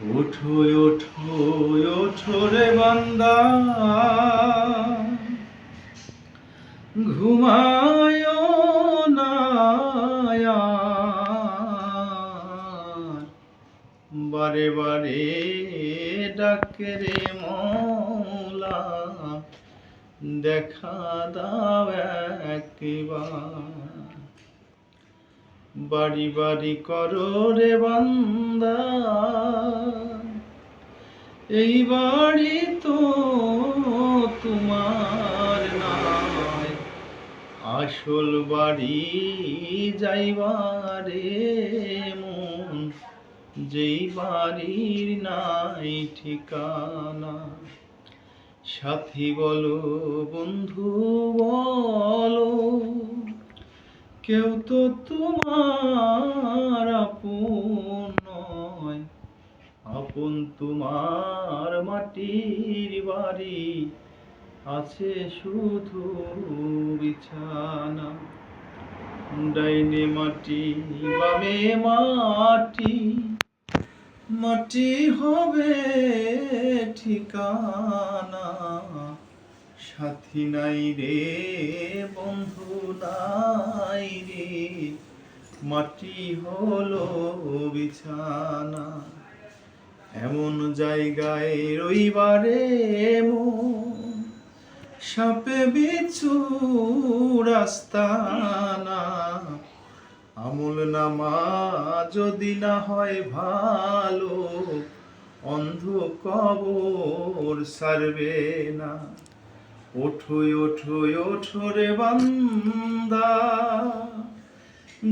ওঠো ওঠো ওঠো রে বান্দা, ঘুমায় না আর। বারে বারে ডাকে রে মওলা, দেখা দাও একবার। বাড়ি বাড়ি করো রে বান্দা, এই বাড়ি তো তোমার নয়, আসল বাড়ি যাইবারে মন, যেই বাড়ির নাই ঠিকানা। সাথী বলো বন্ধু বলো, কেউ তো তোমার আপন নয়, আপন তোমার মাটির বাড়ি, আছে শুধু বিছানা। ডাইনে মাটি বামে মাটি, মাটি হবে ঠিকানা। সাথী নাই রে বন্ধু নাই রে, মাটি হলো বিছানা। এমন জায়গায় রইবারে মন, সাপে বিচ্ছু রাস্তানা। আমল নামা যদি না হয় ভালো, অন্ধ কবর সারবে না। ওঠো ওঠো ওঠো রে বান্দা,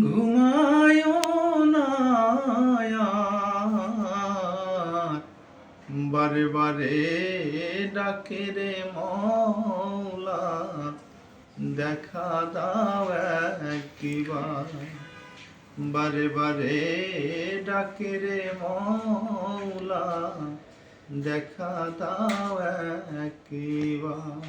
ঘুমায় না আর। বারে বারে ডাকে রে মওলা, দেখা দাও একবার। বারে বারে ডাকে রে মওলা, দেখা দাও একবার।